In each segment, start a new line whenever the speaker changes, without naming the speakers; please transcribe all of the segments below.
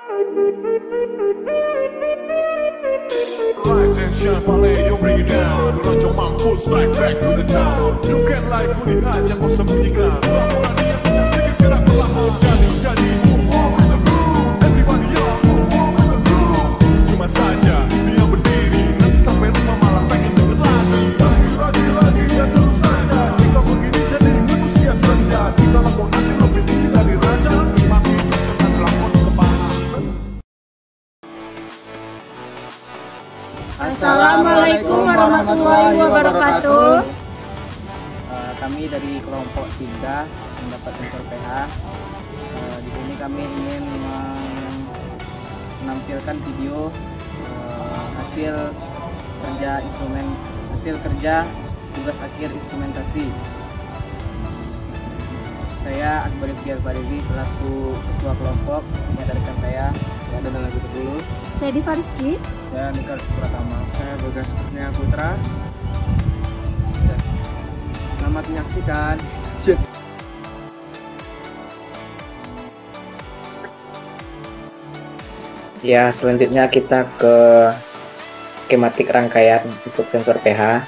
Rise and shine, ballet, you bring it down. Lonjong mampus, like back to the town. You can like kulihat yang kau sembunyikan. Laporan dia punya sedikit gerak perlahan. Jadi, move on with the groove. Everybody up, move on with the groove. Cuma saja dia berdiri, nanti sampai rumah malah pengen denger lagi. Lagi, ya terus saja. Kita begini jadi manusia senja. Kita lapor nanti lebih tinggi dari raja. Nikmati dengan lakon kebanggaan.
Assalamualaikum warahmatullahi wabarakatuh.
Kami dari kelompok 3 mendapat sensor pH. Di sini kami ingin menampilkan video hasil kerja tugas akhir instrumentasi. Saya Akbar Iftiar Farizi selaku ketua kelompok, bersama dari rekan saya ada lagi dulu.
Saya Diva Rizky.
Saya Nikar Pratama.
Saya Bagas Kurnia Putra. Selamat menyaksikan.
Ya, selanjutnya kita ke skematik rangkaian untuk sensor pH.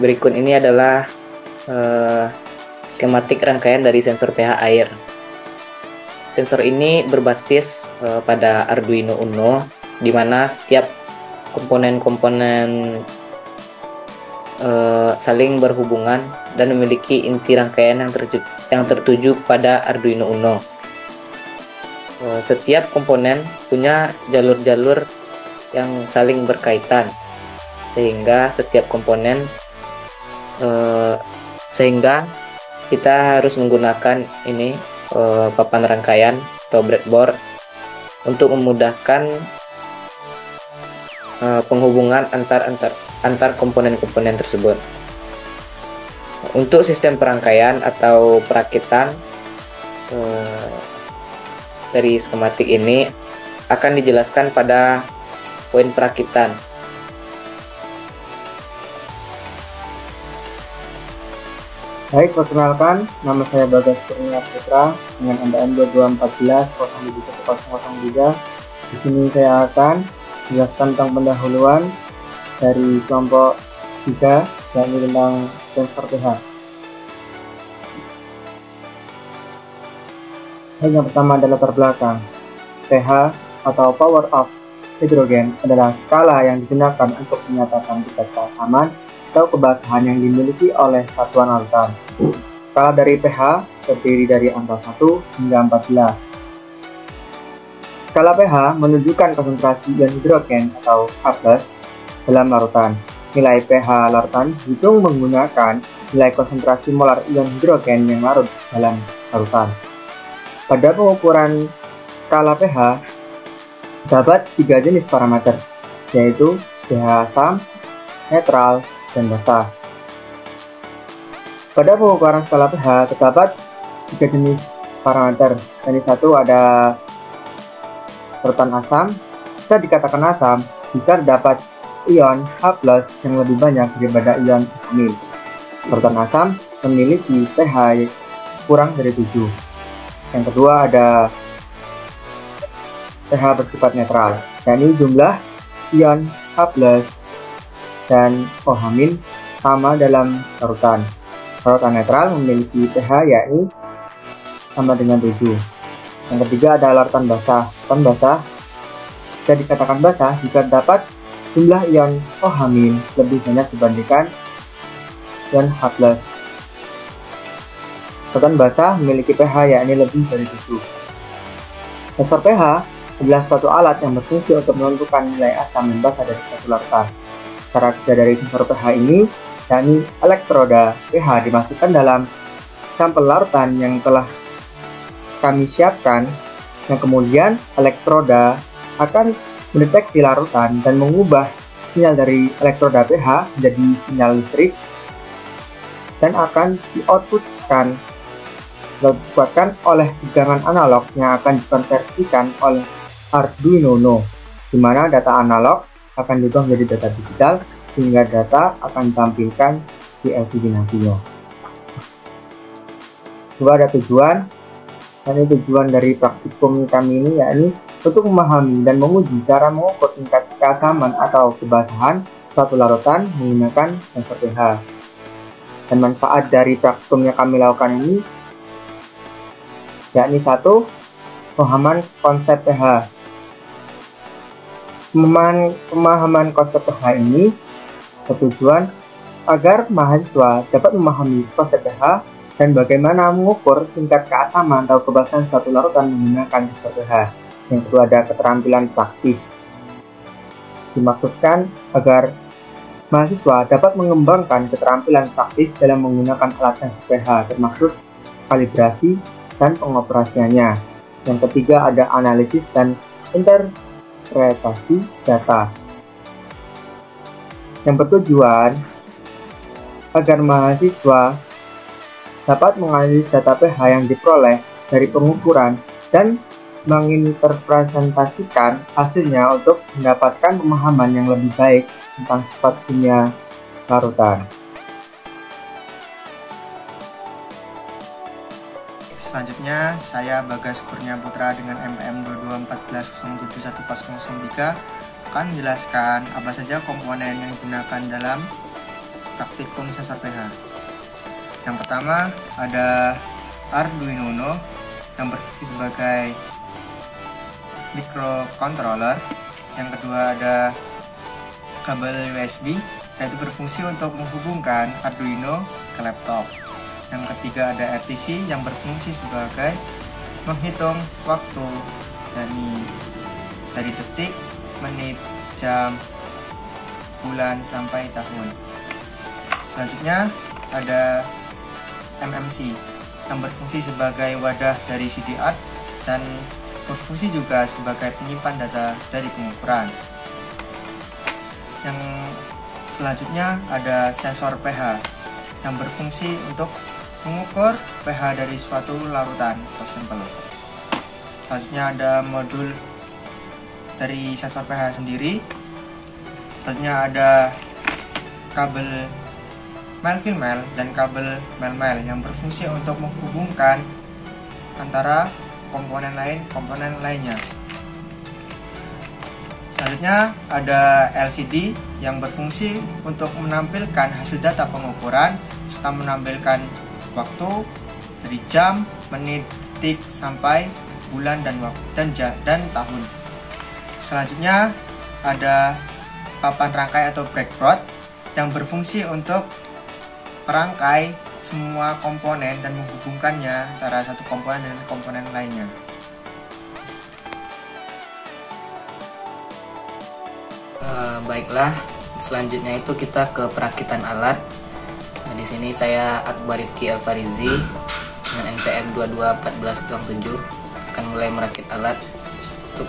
Berikut ini adalah skematik rangkaian dari sensor pH air. Sensor ini berbasis pada Arduino Uno, di mana setiap komponen-komponen saling berhubungan dan memiliki inti rangkaian yang tertuju pada Arduino Uno. Setiap komponen punya jalur-jalur yang saling berkaitan, sehingga kita harus menggunakan ini papan rangkaian atau breadboard untuk memudahkan penghubungan antar komponen-komponen tersebut. Untuk sistem perangkaian atau perakitan dari skematik ini akan dijelaskan pada poin perakitan.
Baik, perkenalkan, nama saya Bagas Kurnia Putra dengan NDN 2214-071003. Di sini saya akan menjelaskan tentang pendahuluan dari kelompok 3, yakni tentang sensor pH. Yang pertama adalah latar belakang. pH atau power of hidrogen adalah skala yang digunakan untuk menyatakan tingkat keasaman atau kebasahan yang dimiliki oleh satuan larutan. Skala dari pH terdiri dari angka 1 hingga 14. Skala pH menunjukkan konsentrasi ion hidrogen atau H+ dalam larutan. Nilai pH larutan dihitung menggunakan nilai konsentrasi molar ion hidrogen yang larut dalam larutan. Pada pengukuran skala pH terdapat 3 jenis parameter, yaitu pH asam, netral, dan basah. Pada pengukuran skala pH terdapat 3 jenis parameter. Yang satu ada larutan asam. Bisa dikatakan asam jika terdapat ion H+ yang lebih banyak daripada ion amin. Larutan asam memiliki pH kurang dari 7. Yang kedua ada pH bersifat netral, yakni jumlah ion H+ dan OH- sama dalam larutan. Larutan netral memiliki pH yakni sama dengan 7. Yang ketiga ada larutan basah. Larutan basah bisa dikatakan basah jika terdapat jumlah ion OH- lebih banyak dibandingkan ion H+. Larutan basah memiliki pH yakni lebih dari 7. Sensor pH adalah suatu alat yang berfungsi untuk menentukan nilai asam dan basa dari suatu larutan. Cara kerja dari sensor pH ini, yakni elektroda pH dimasukkan dalam sampel larutan yang telah kami siapkan, yang kemudian elektroda akan mendeteksi larutan dan mengubah sinyal dari elektroda pH menjadi sinyal listrik dan akan di-outputkan oleh tegangan analog yang akan dikonversikan oleh Arduino Uno, di mana data analog akan diubah menjadi data digital sehingga data akan ditampilkan di LCD nantinya. Kedua ada tujuan, dan tujuan dari praktikum kami ini yakni untuk memahami dan menguji cara mengukur tingkat keasaman atau kebasahan suatu larutan menggunakan sensor pH. Dan manfaat dari praktikum yang kami lakukan ini yakni 1. Pemahaman konsep pH. Pemahaman konsep pH ini bertujuan agar mahasiswa dapat memahami konsep pH dan bagaimana mengukur tingkat keasaman atau kebasahan suatu larutan menggunakan sensor pH. Yang kedua, ada keterampilan praktis. Dimaksudkan agar mahasiswa dapat mengembangkan keterampilan praktis dalam menggunakan alat sensor pH, termasuk kalibrasi dan pengoperasiannya. Yang ketiga, ada analisis dan interpretasi data. Yang bertujuan agar mahasiswa dapat menganalisis data pH yang diperoleh dari pengukuran dan menginterpretasikan hasilnya untuk mendapatkan pemahaman yang lebih baik tentang sifat kimia larutan.
Selanjutnya, saya Bagas Kurnia Putra dengan MPM 2214071003 akan menjelaskan apa saja komponen yang digunakan dalam praktikum sensor pH. Yang pertama ada Arduino Uno yang berfungsi sebagai microcontroller. Yang kedua ada kabel USB yaitu berfungsi untuk menghubungkan Arduino ke laptop. Yang ketiga ada RTC yang berfungsi sebagai menghitung waktu dari detik, menit, jam, bulan sampai tahun. Selanjutnya ada MMC yang berfungsi sebagai wadah dari CDR dan berfungsi juga sebagai penyimpan data dari pengukuran. Yang selanjutnya ada sensor pH yang berfungsi untuk mengukur pH dari suatu larutan atau sampel. Selanjutnya ada modul dari sensor pH sendiri. Selanjutnya ada kabel male-female dan kabel male-male yang berfungsi untuk menghubungkan antara komponen lainnya. Selanjutnya ada LCD yang berfungsi untuk menampilkan hasil data pengukuran serta menampilkan waktu dari jam, menit, detik sampai bulan dan tahun. Selanjutnya ada papan rangkai atau breadboard yang berfungsi untuk merangkai semua komponen dan menghubungkannya antara satu komponen dengan komponen lainnya.
Baiklah, selanjutnya itu kita ke perakitan alat. Nah, di sini saya Akbar Rifki Alfarizi dengan NPM 221407 akan mulai merakit alat untuk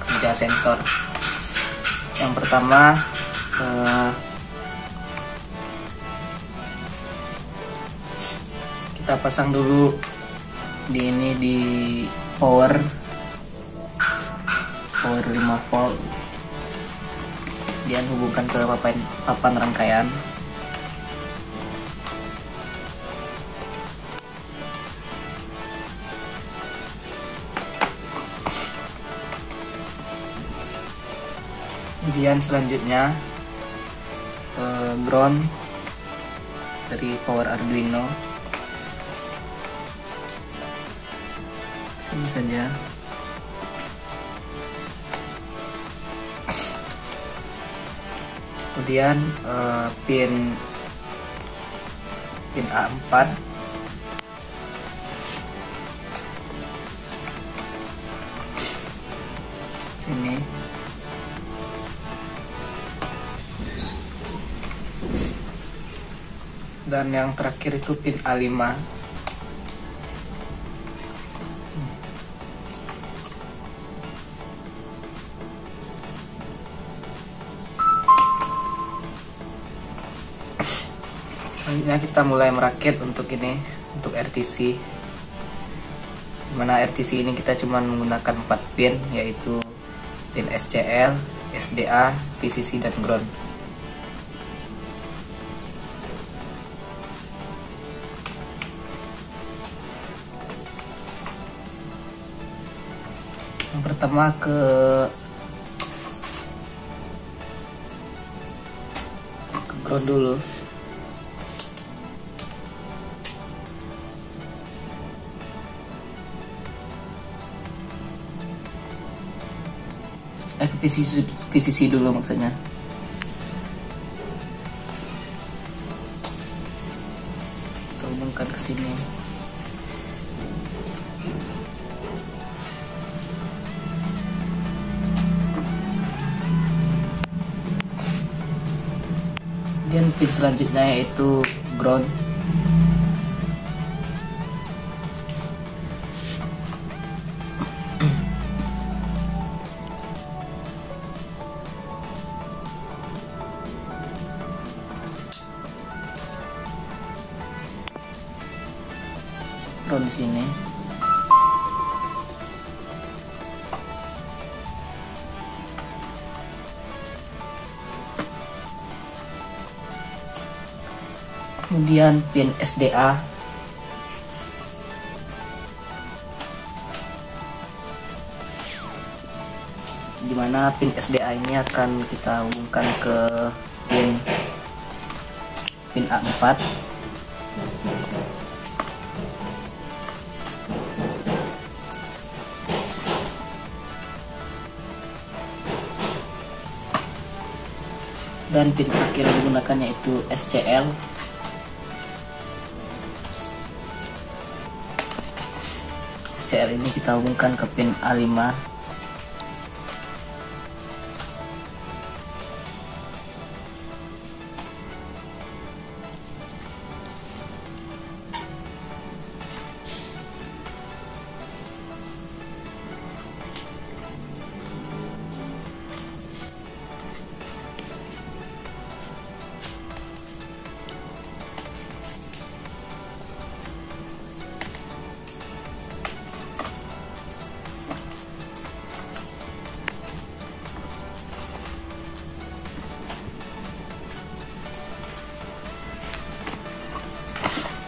kerja sensor. Yang pertama kita pasang dulu di power 5 volt, kemudian hubungkan ke papan rangkaian. Kemudian selanjutnya ground dari power Arduino ini saja. Kemudian pin A4 sini. Dan yang terakhir itu pin A5. Selanjutnya kita mulai merakit untuk RTC. Dimana RTC ini kita cuma menggunakan 4 pin, yaitu pin SCL, SDA, VCC dan ground. pertama ke ground dulu. VCC dulu maksudnya. Kita hubungkan ke sini. Kemudian pin selanjutnya yaitu ground. Ground di sini. Kemudian pin SDA, dimana pin SDA ini akan kita hubungkan ke pin A4. Dan pin terakhir yang digunakan yaitu SCL. SCL ini kita hubungkan ke pin A5.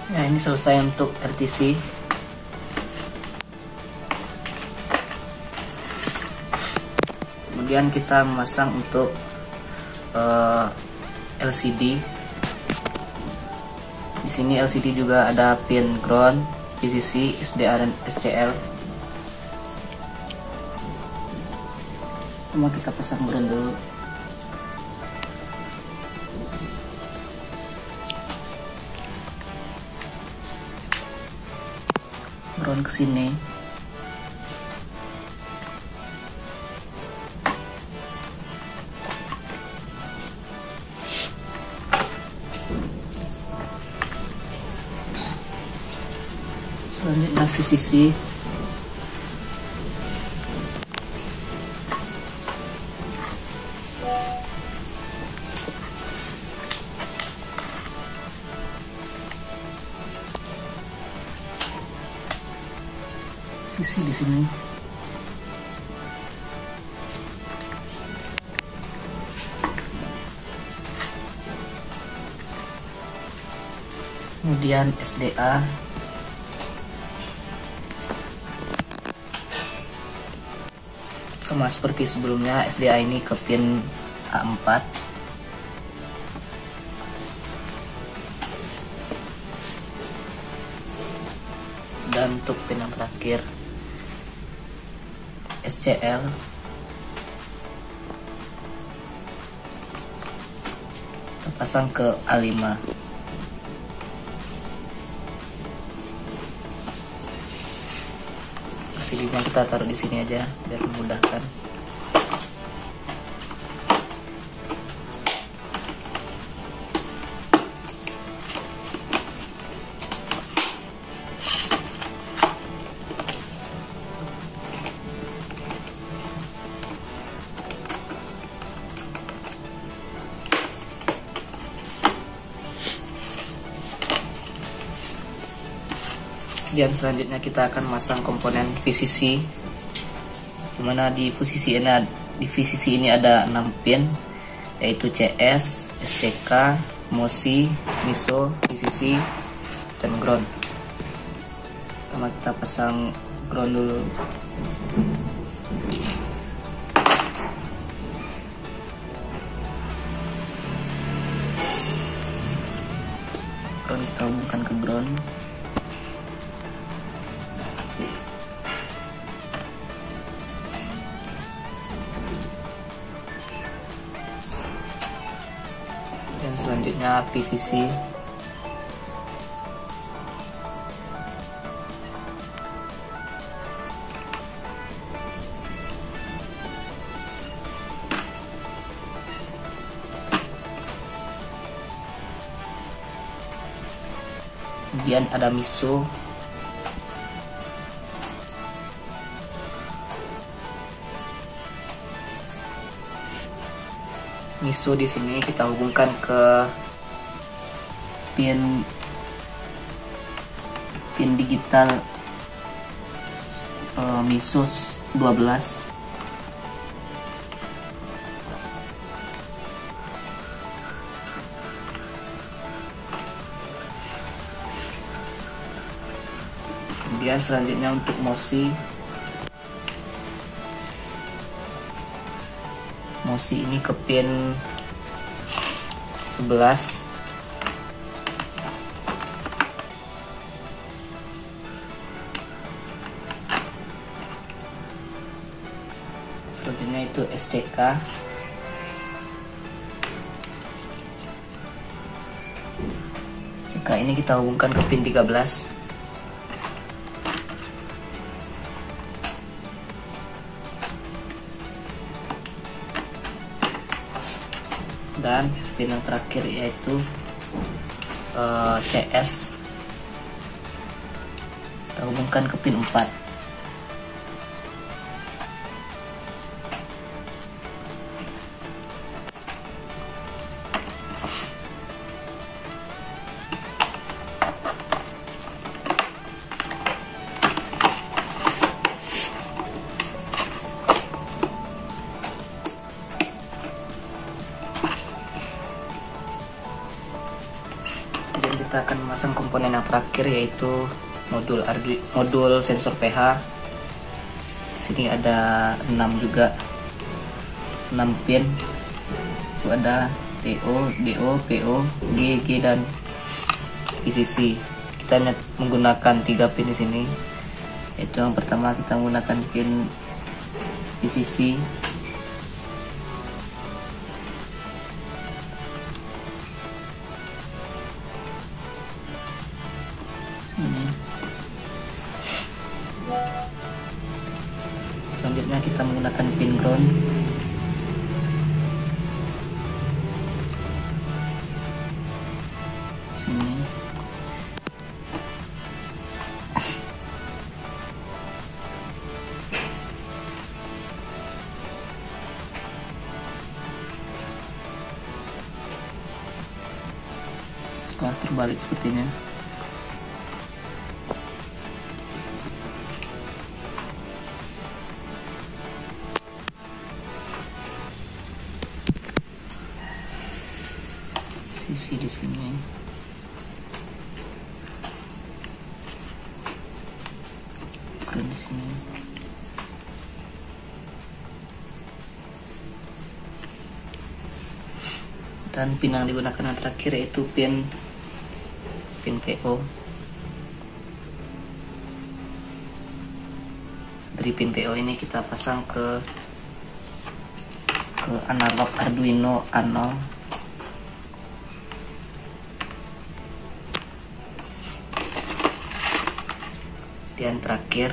Nah, ini selesai untuk RTC. Kemudian kita memasang untuk LCD. Di sini LCD juga ada pin ground, VCC, SDA dan SCL. Cuma kita pasang ground dulu. Ground ke sini. Selanjutnya VCC. Sisi di sini. Kemudian SDA. Sama seperti sebelumnya, SDA ini ke pin A4. Dan untuk pin yang terakhir SCL. Kita pasang ke A5. Silinya kita taruh di sini aja biar memudahkan. Dan selanjutnya kita akan masang komponen VCC, dimana di VCC ini ada 6 pin, yaitu CS, SCK, MOSI, MISO, VCC, dan ground. Pertama kita pasang ground dulu. ground kita hubungkan ke ground. Dan selanjutnya PCC. Kemudian ada MISO. MISO di sini kita hubungkan ke pin digital MISO 12. Kemudian selanjutnya untuk MOSI ini ke pin 11. Selanjutnya itu SCK. SCK ini kita hubungkan ke pin 13. Dan pin yang terakhir yaitu CS, kita hubungkan ke pin 4. Kita akan memasang komponen yang terakhir yaitu modul sensor pH. Di sini ada 6 juga, 6 pin. Itu ada TO, DO, PO, G, dan PCC. Kita menggunakan 3 pin di sini. Yaitu yang pertama kita menggunakan pin PCC. Selanjutnya kita menggunakan pin ground. Sini. Setelah terbalik sepertinya. Sisi di sini. Bukan di sini. Dan pin yang digunakan yang terakhir yaitu pin PO. Dari pin PO ini kita pasang ke analog Arduino A0. Dan terakhir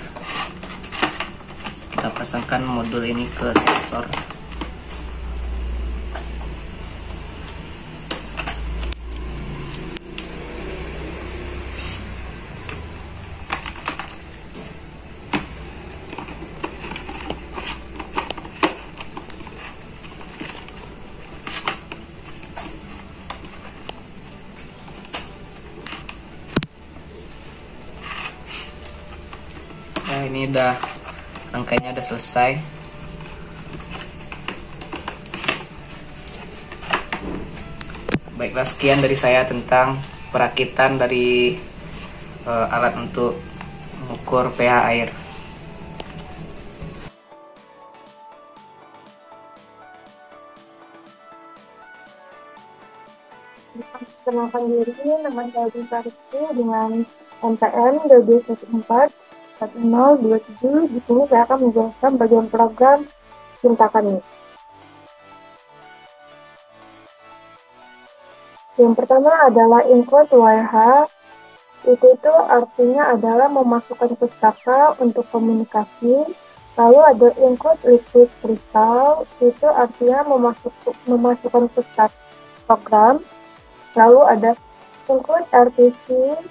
kita pasangkan modul ini ke sensor. Nah, ini udah rangkaiannya udah selesai. Baiklah, sekian dari saya tentang perakitan dari alat untuk mengukur pH air.
Perkenalkan diri, nama saya Dinda Rizky dengan NPM 2214-1027. Di sini saya akan menjelaskan bagian program Cinta Kami. Yang pertama adalah include WH. Itu artinya adalah memasukkan pustaka untuk komunikasi. Lalu ada include liquid crystal, itu artinya memasukkan pustaka program. Lalu ada include LCD.h,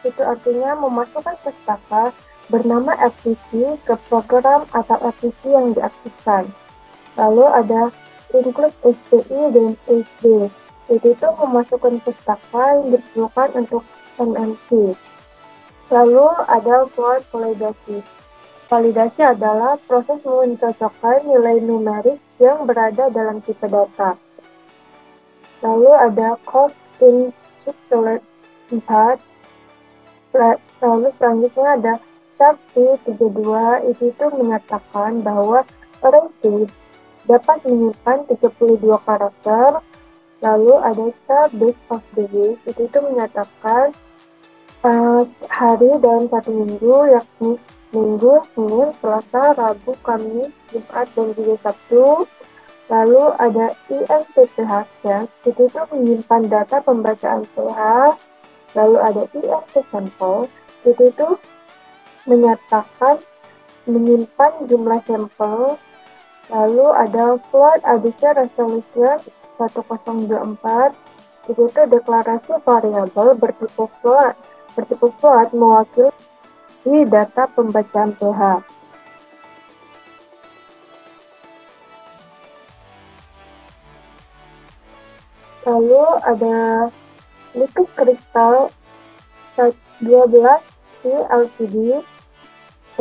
itu artinya memasukkan pustaka bernama FTP ke program atau FTP yang diaktifkan. Lalu ada include SPI dan SD, itu memasukkan pustaka yang diperlukan untuk MMC. Lalu ada word validasi. Validasi adalah proses mencocokkan nilai numerik yang berada dalam tipe data. Lalu ada cost in chipset 4. Lalu selanjutnya ada chart P32, itu menyatakan bahwa array dapat menyimpan 32 karakter. Lalu ada chart base of the week, itu menyatakan hari dalam satu minggu, yakni Minggu, Senin, Selasa, Rabu, Kamis, Jumat, dan juga Sabtu. Lalu ada INTPH set, itu menyimpan data pembacaan pH. Lalu ada INT sampel, itu menyatakan menyimpan jumlah sampel. Lalu ada float addition resolution 1024, itu deklarasi variabel bertipe float. Bertipe float mewakili data pembacaan pH. Lalu ada liquid crystal 12 di LCD,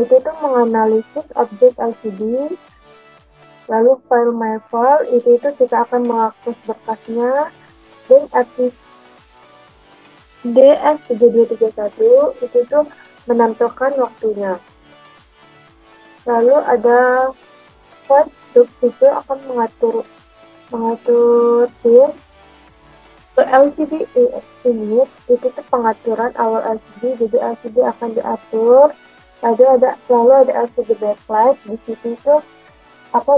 itu menganalisis objek LCD. Lalu file my file, itu kita akan mengakses berkasnya. Dan DS3231, itu menampilkan waktunya. Lalu ada void loop, itu akan mengatur pin. LCD init, itu pengaturan awal LCD, jadi LCD akan diatur. Lalu ada LCD backlight, di situ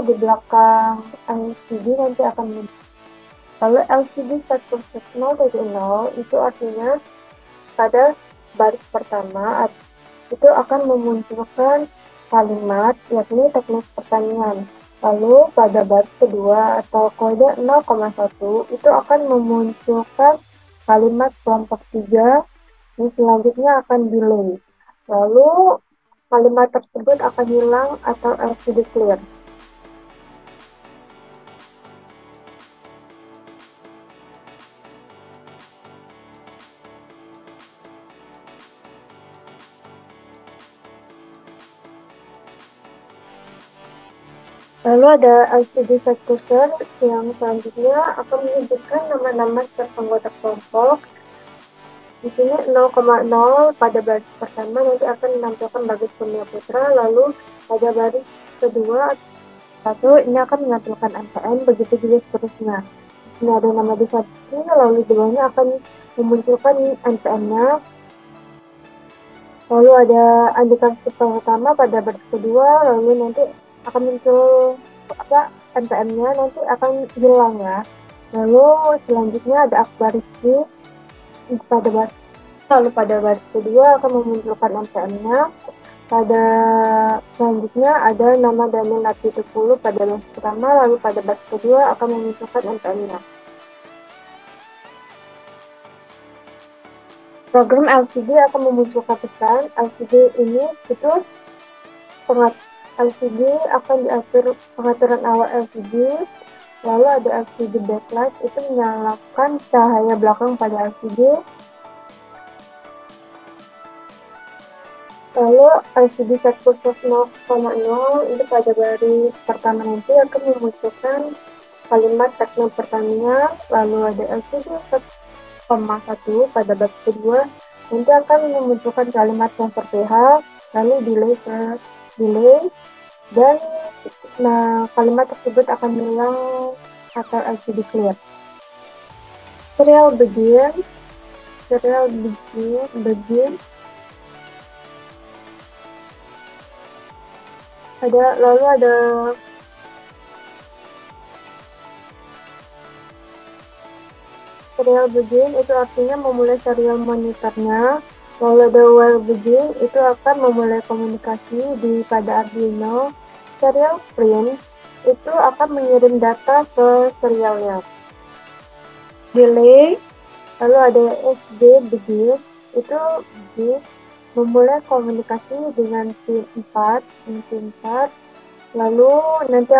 di belakang LCD nanti akan muncul. Lalu LCD status 0 dari 0, itu artinya pada baris pertama itu akan memunculkan kalimat, yakni teknik pertanian. Lalu pada baris kedua atau kode 0,1 itu akan memunculkan kalimat kelompok 3, dan selanjutnya akan delay. Lalu kalimat tersebut akan hilang atau LCD clear. Lalu ada LCD set cursor yang selanjutnya akan menunjukkan nama-nama setiap anggota kelompok. Di sini 0,0 pada baris pertama nanti akan menampilkan Bagus Kurnia Putra, lalu pada baris kedua ini akan menampilkan NPM, begitu juga seterusnya. Di sini ada nama divisi, lalu di bawahnya akan memunculkan NPM-nya. Lalu ada indikator pertama pada baris kedua, lalu nanti akan muncul NPM-nya, nanti akan hilang ya. Lalu selanjutnya ada akbar rizki pada baris kedua akan memunculkan NPM-nya. Pada selanjutnya ada nama Daniel Napi 10 pada baris pertama, lalu pada baris kedua akan memunculkan NPM-nya. Program LCD akan memunculkan pesan. LCD ini LCD akan diatur pengaturan awal LCD. Lalu ada LCD backlight, itu menyalakan cahaya belakang pada LCD. Lalu LCD set cursor 0,0 itu pada baris pertama nanti akan memunculkan kalimat teknik pertanian. Lalu ada LCD set 1 pada baris kedua nanti akan memunculkan kalimat sensor pH, lalu delay dan kalimat tersebut akan hilang atau LCD clear. Serial begin. Lalu ada serial begin, itu artinya memulai serial monitornya. Lalu ada while begin, itu akan memulai komunikasi pada Arduino. Serial print itu akan mengirim data ke serialnya. Delay, lalu ada SD begin, itu memulai komunikasi dengan pin 4, lalu nanti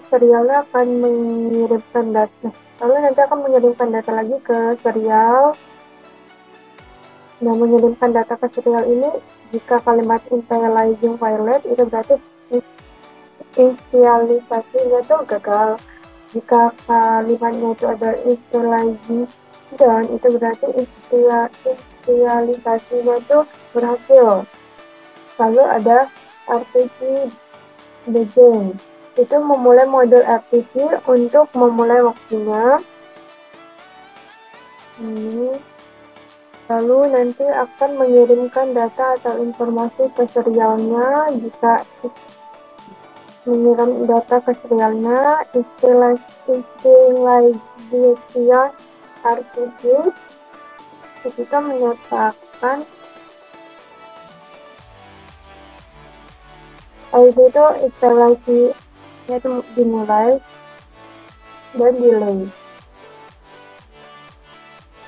serialnya akan mengirimkan data. Lalu nanti akan mengirimkan data lagi ke serial. Nah, mengirimkan data ke serial ini, jika kalimat initializing violet, itu berarti inisialisasinya itu gagal. Jika kalimatnya itu ada initializing down, itu berarti inisialisasinya itu berhasil. Lalu ada RTC begin, itu memulai modul RTC untuk memulai waktunya. Lalu nanti akan mengirimkan data atau informasi ke serialnya. Jika mengirim data ke serialnya, initialization RTC kita menyatakan itu instalasinya itu dimulai dan delay.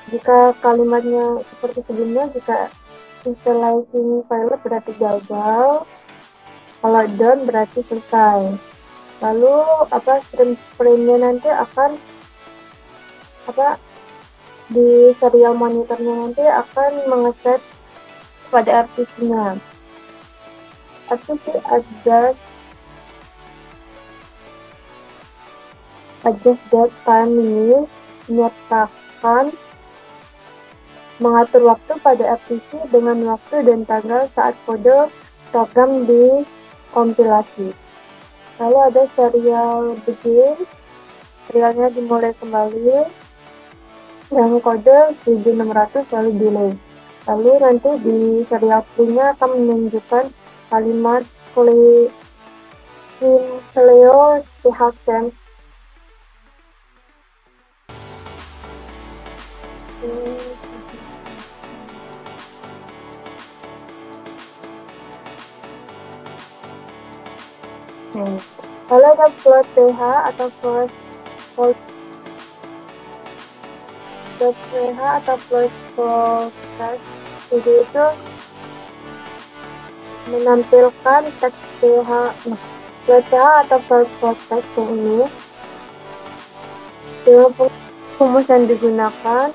Jika kalimatnya seperti sebelumnya, jika instalasi file berarti gagal, kalau done berarti selesai. Lalu sprintnya nanti akan di serial monitornya nanti akan mengeset pada RTC-nya. RTC adjust that time ini menyatakan mengatur waktu pada RTC dengan waktu dan tanggal saat kode program dikompilasi. Lalu ada serial begin, serialnya dimulai kembali dengan kode 7600 lalu delay. Lalu nanti di serial print-nya akan menunjukkan kalimat Cleo Tehasen. Lalu ada float PH atau float PH atau float text, itu menampilkan teks PH. Float PH atau float text ini dengan rumus yang digunakan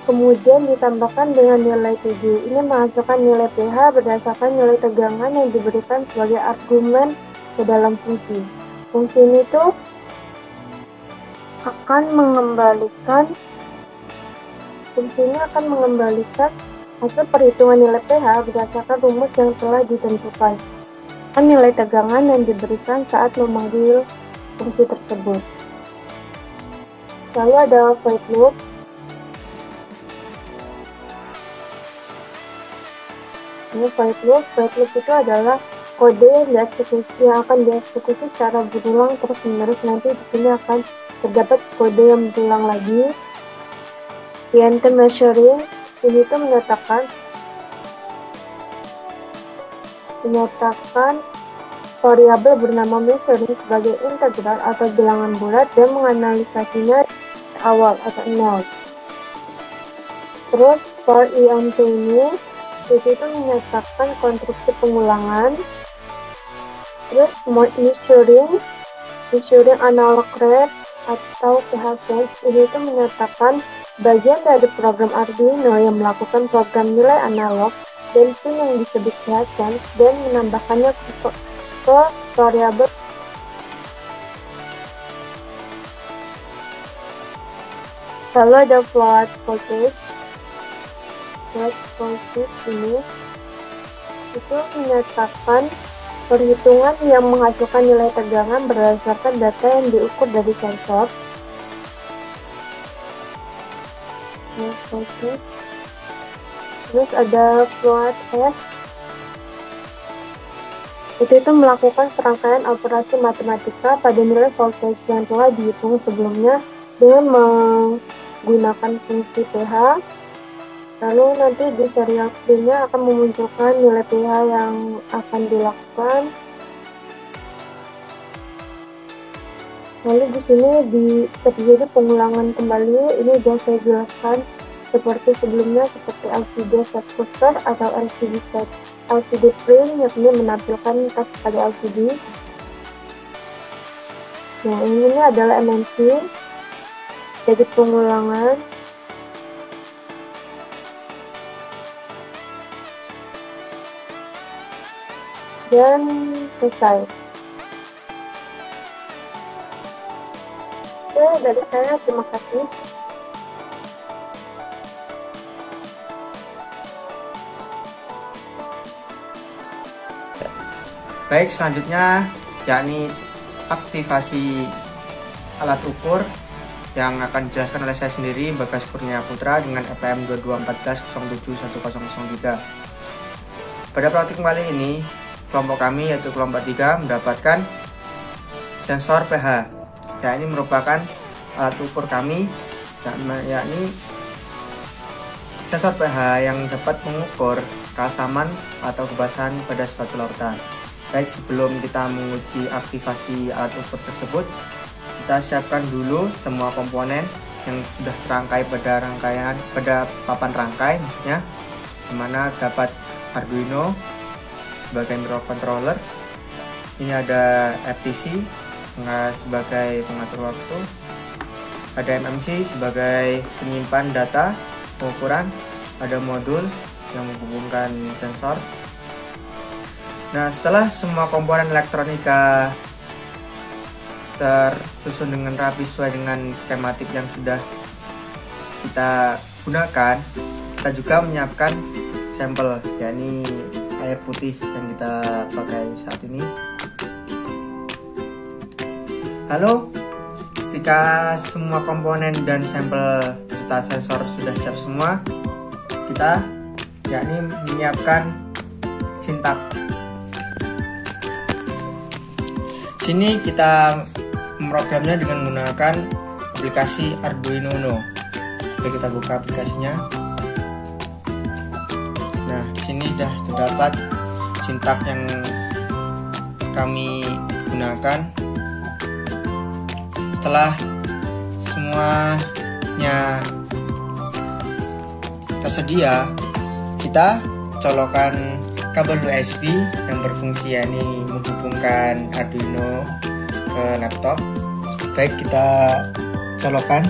kemudian ditambahkan dengan nilai 7. Ini menghasilkan nilai PH berdasarkan nilai tegangan yang diberikan sebagai argumen ke dalam fungsi. Fungsi ini tuh akan mengembalikan hasil perhitungan nilai pH berdasarkan rumus yang telah ditentukan dan nilai tegangan yang diberikan saat memanggil fungsi tersebut. Lalu ada void loop. Ini void loop itu adalah kode yang akan dieksekusi secara berulang terus-menerus. Nanti di sini akan terdapat kode yang berulang lagi. PNT measuring ini tuh menyatakan variabel bernama measuring sebagai integral atau bilangan bulat dan menganalisasinya awal atau nol. Terus for IMT ini itu menyatakan konstruksi pengulangan. Terus mode measuring analog rate atau PHS ini itu menyatakan bagian dari program Arduino yang melakukan program nilai analog dan pin yang disebut PHS dan menambahkannya ke variabel. Lalu ada float voltage ini itu menyatakan Perhitungan yang menghasilkan nilai tegangan berdasarkan data yang diukur dari sensor. Terus ada float S. Itu melakukan serangkaian operasi matematika pada nilai voltage yang telah dihitung sebelumnya dengan menggunakan fungsi pH. Lalu nanti di serial P-nya akan memunculkan nilai pH yang akan dilakukan. Lalu di sini terjadi pengulangan kembali. Ini sudah saya jelaskan seperti sebelumnya, seperti LCD set booster atau LCD print yang ini menampilkan teks pada LCD. Nah, ini adalah MMC, jadi pengulangan. Dan selesai. Oke, dari saya terima kasih.
Baik, selanjutnya yakni aktivasi alat ukur yang akan dijelaskan oleh saya sendiri, Bagas Kurnia Putra, dengan EPM 2214071003. Pada praktik kali ini, kelompok kami yaitu kelompok 3 mendapatkan sensor pH, yakni merupakan alat ukur kami, yakni sensor pH yang dapat mengukur keasaman atau kebasahan pada suatu lautan. Baik, sebelum kita menguji aktivasi alat ukur tersebut, kita siapkan dulu semua komponen yang sudah terangkai pada papan rangkai, maksudnya, dimana dapat Arduino sebagai microcontroller. Ini ada FTC sebagai pengatur waktu, ada MMC sebagai penyimpan data pengukuran, ada modul yang menghubungkan sensor. Nah, setelah semua komponen elektronika tersusun dengan rapi sesuai dengan skematik yang sudah kita gunakan, kita juga menyiapkan sampel, yakni air putih yang kita pakai saat ini. Lalu, ketika semua komponen dan sampel beserta sensor sudah siap semua, kita yakni menyiapkan sintak. Sini kita memprogramnya dengan menggunakan aplikasi Arduino Uno. Oke, kita buka aplikasinya. Nah, di sini sudah terdapat sintak yang kami gunakan. Setelah semuanya tersedia, kita colokan kabel USB yang berfungsi yakni menghubungkan Arduino ke laptop. Baik, kita colokan.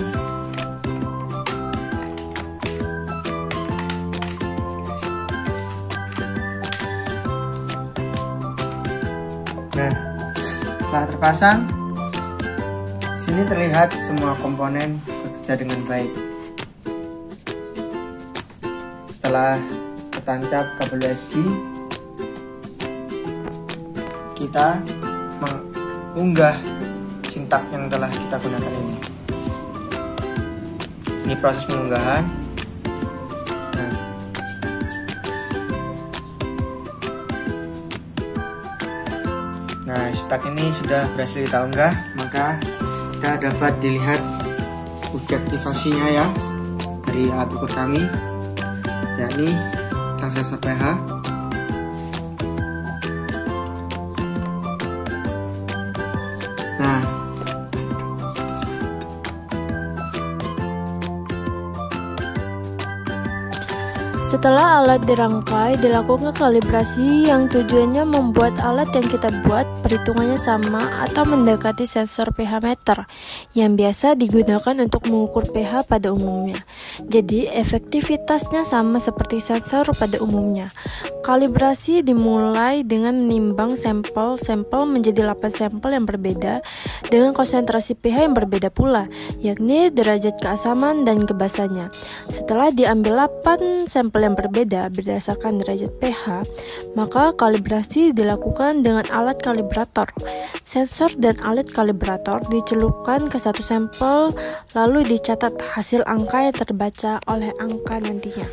Nah, setelah terpasang, sini terlihat semua komponen bekerja dengan baik. Setelah tertancap kabel USB, kita mengunggah sintak yang telah kita gunakan ini. Ini proses pengunggahan. Nah, sintak ini sudah berhasil kita unggah, maka kita dapat dilihat uji aktivasinya ya dari alat ukur kami, yakni tentang sensor pH. Nah,
setelah alat dirangkai, dilakukan kalibrasi yang tujuannya membuat alat yang kita buat
perhitungannya sama atau mendekati sensor pH meter yang biasa digunakan untuk mengukur pH pada umumnya. Jadi efektivitasnya sama seperti sensor pada umumnya. Kalibrasi dimulai dengan menimbang sampel menjadi 8 sampel yang berbeda dengan konsentrasi pH yang berbeda pula, yakni derajat keasaman dan kebasannya. Setelah diambil 8 sampel yang berbeda berdasarkan derajat pH, maka kalibrasi dilakukan dengan alat kalibrator. Sensor dan alat kalibrator dicelupkan ke satu sampel, lalu dicatat hasil angka yang terbaca oleh angka nantinya.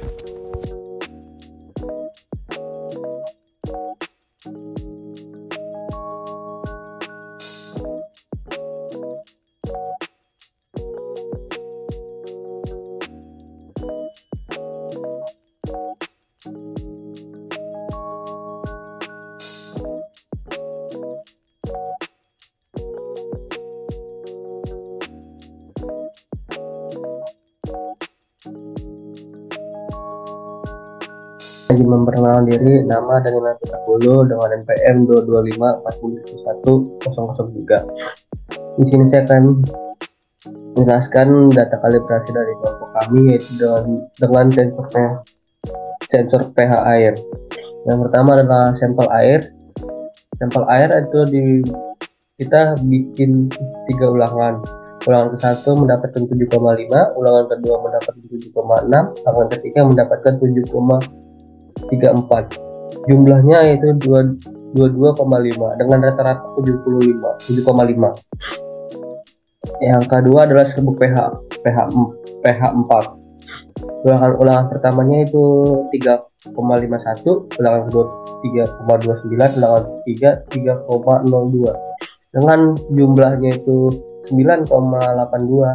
Izin memperkenalkan diri, nama dan email kita dulu dengan NPM 225411003. Di sini saya akan menjelaskan data kalibrasi dari kelompok kami, yaitu dengan sensor pH air. Yang pertama adalah sampel air. Sampel air itu kita bikin 3 ulangan. Ulangan ke-1 mendapatkan 7,5, ulangan kedua mendapatkan 7,6, ulangan ketiga mendapatkan 7,34. Jumlahnya yaitu 22,5 dengan rata-rata 7,5. Yang kedua adalah serbuk pH 4. Ulangan pertamanya itu 3,51, ulangan kedua 3,29, ulangan ketiga 3,02 dengan jumlahnya itu 9,82.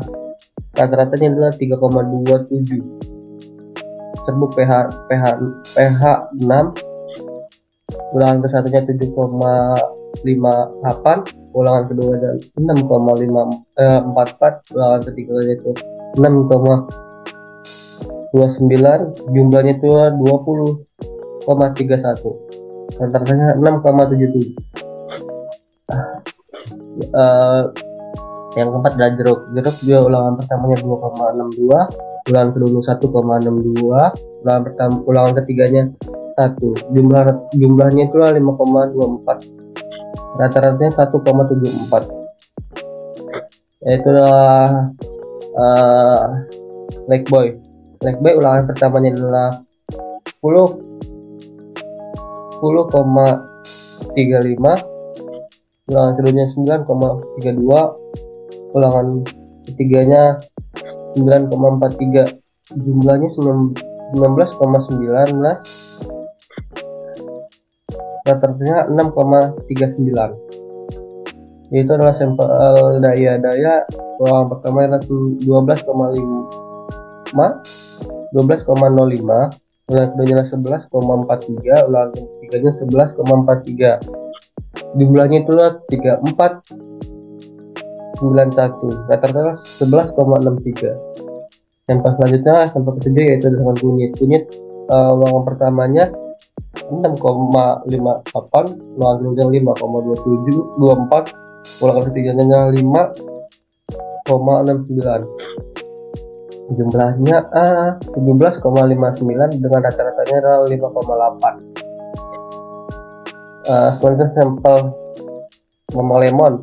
Rata-ratanya adalah 3,27. Serbuk pH 6, ulangan ke-1-nya 7,58, ulangan kedua adalah 6,44, ulangan ketiganya itu 6,29, jumlahnya itu 20,31, rata-ratanya 6,77. Yang keempat adalah jeruk juga ulangan pertamanya 2,62, ulangan kedua 1,62, ulangan ketiganya 1, jumlahnya itu 5,24, rata-ratanya 1,74. Yaitu Blackboy ulangan pertamanya adalah 10,35, ulangan keduanya 9,32, ulangan ketiganya 9,43, jumlahnya 19,19, rata-ratanya 6,39. Yaitu adalah sampel daya ulangan pertama adalah 12,05, ulangan keduanya 11,43, ulangan ketiganya 11,43, jumlahnya itu 34,91, rata-rata 11,63. Sampel selanjutnya, sampel ketiga yaitu dengan kunyit. Ulangan pertamanya 6,58, ulangan kedua 5,24, ulangan ketiganya 5,69. Jumlahnya 17,59 dengan rata-ratanya adalah 5,8. Selanjutnya sampel Mama Lemon,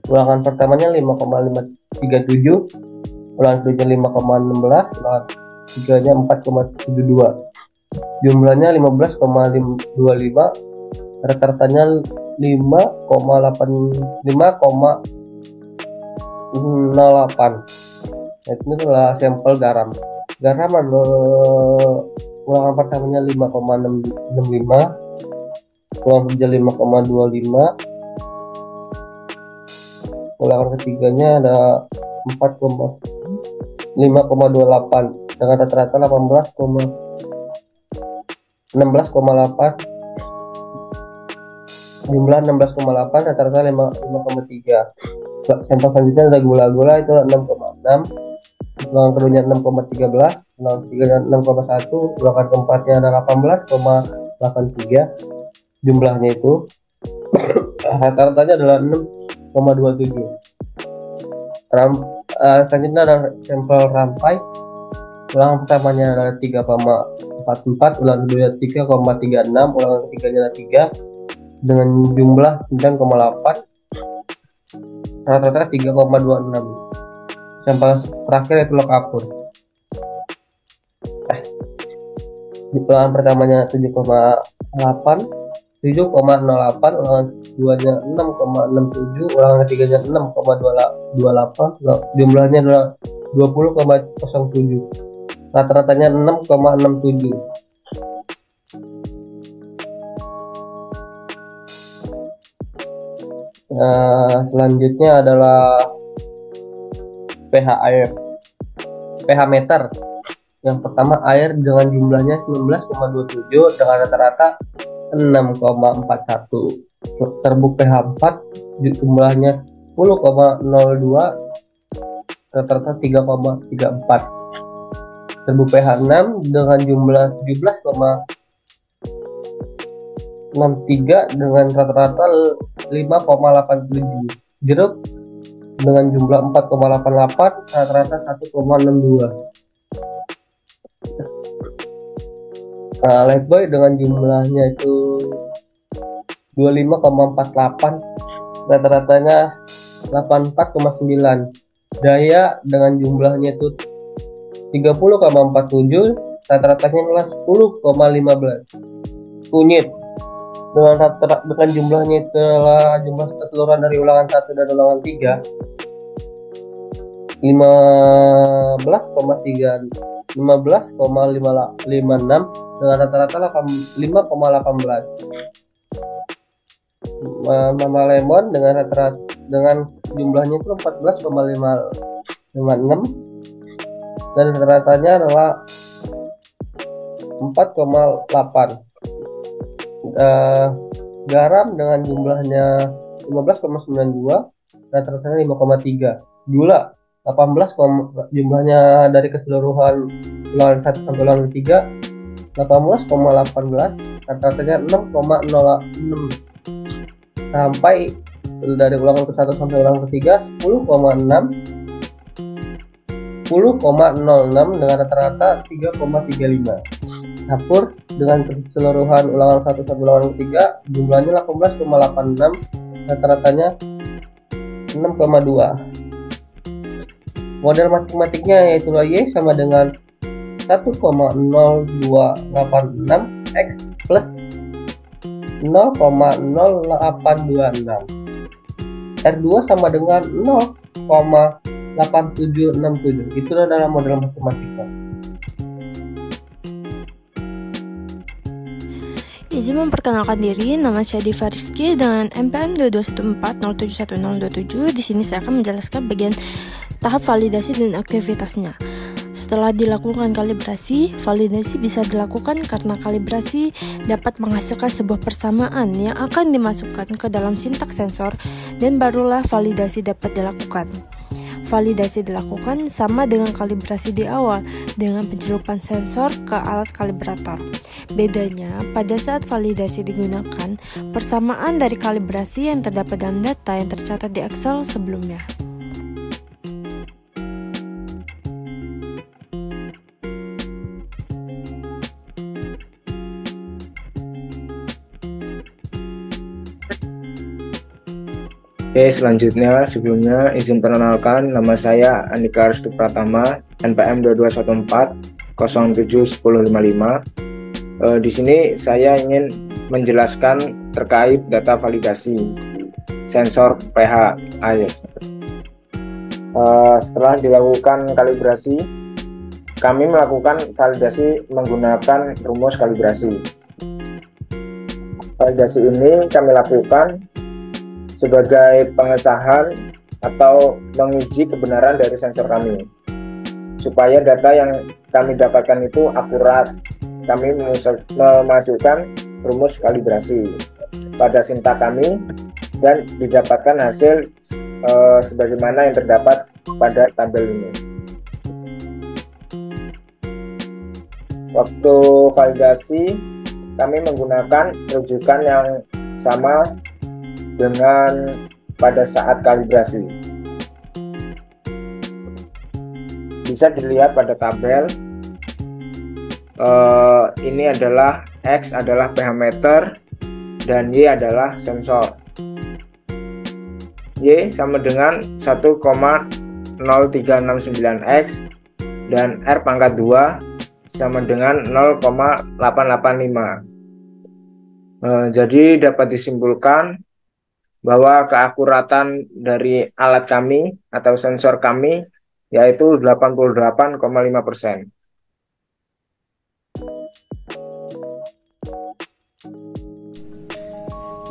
ulangan pertamanya 5,537, ulangan keduanya 5,16, ulangan ketiganya 4,72, jumlahnya 15,25, rata-ratanya 5,08. Itu adalah sampel garam ulangan pertamanya 5,65, ulangan kedua 5,25, ulangan ketiganya ada 5,28 dengan rata-rata 16,8, jumlah 16,8, rata-rata 5,3. Sampel selanjutnya ada gula itu 6,6, ulangan keduanya 6,13, ulangan ketiganya 6,1, ulangan keempatnya ada 18,83, jumlahnya itu rata-ratanya adalah 6,27. Selanjutnya ada sampel rampai. Ulangan pertamanya adalah 3,44, ulangan kedua 3,36, ulangan ketiganya adalah 3 dengan jumlah 9,8, rata-rata 3,26. Sampel terakhir yaitu log akur. Ulangan pertamanya 7,08, ulangan keduanya 6,67, ulangan ketiganya 6,28, jumlahnya adalah 20,07. Rata-ratanya 6,67. Selanjutnya adalah pH air, pH meter. Yang pertama, air dengan jumlahnya 19,27 dengan rata-rata 6,41. Serbuk pH 4 jumlahnya 10,02, rata-rata 3,34. Serbuk pH 6 dengan jumlah 17,63 dengan rata-rata 5,87. Jeruk dengan jumlah 4,88, rata-rata 1,62. Lifebuoy dengan jumlahnya itu 25,48, rata-ratanya 84,9. Daya dengan jumlahnya itu 30,47, rata-ratanya adalah 10,15. Kunyit dengan jumlahnya itulah jumlah keseluruhan dari ulangan 1 dan ulangan 3 15,56 dengan rata-rata 5,18. Mama lemon dengan rata-rata dengan jumlahnya itu 14,56 dan rata-ratanya adalah 4,8. Garam dengan jumlahnya 15,92, rata-ratanya 5,3. Gula 18, jumlahnya dari keseluruhan ulangan 1 sampai ulangan 3 18,18, rata-ratanya 6,06. Sampai dari ulangan ke 1 sampai ulangan ketiga 10,06 dengan rata-rata 3,35. Dapur dengan keseluruhan ulangan 1 sampai ulangan ketiga jumlahnya 18,86, rata-ratanya 6,2. Model matematiknya yaitu Y sama dengan 1,0286 X plus 0,0826. R2 sama dengan 0,8767. Itu adalah model matematika.
Izin memperkenalkan diri, nama saya Diva Rizky dengan NPM 2214071027. Di sini saya akan menjelaskan bagian tahap validasi dan aktivitasnya. Setelah dilakukan kalibrasi, validasi bisa dilakukan karena kalibrasi dapat menghasilkan sebuah persamaan yang akan dimasukkan ke dalam sintaks sensor dan barulah validasi dapat dilakukan. Validasi dilakukan sama dengan kalibrasi di awal dengan pencelupan sensor ke alat kalibrator. Bedanya, pada saat validasi digunakan, persamaan dari kalibrasi yang terdapat dalam data yang tercatat di Excel sebelumnya.
Oke, selanjutnya sebelumnya izin perkenalkan, nama saya Andika Restu Pratama, NPM 2214071055. Di sini saya ingin menjelaskan terkait data validasi sensor pH air. Setelah dilakukan kalibrasi, kami melakukan validasi menggunakan rumus kalibrasi. Validasi ini kami lakukan sebagai pengesahan atau menguji kebenaran dari sensor kami. Supaya data yang kami dapatkan itu akurat, kami memasukkan rumus kalibrasi pada sintak kami dan didapatkan hasil sebagaimana yang terdapat pada tabel ini. Waktu validasi kami menggunakan rujukan yang sama dengan pada saat kalibrasi. Bisa dilihat pada tabel, ini adalah X adalah pH meter dan Y adalah sensor. Y sama dengan 1,0369X dan R pangkat 2 sama dengan 0,885. Jadi dapat disimpulkan bahwa keakuratan dari alat kami atau sensor kami yaitu 88,5%.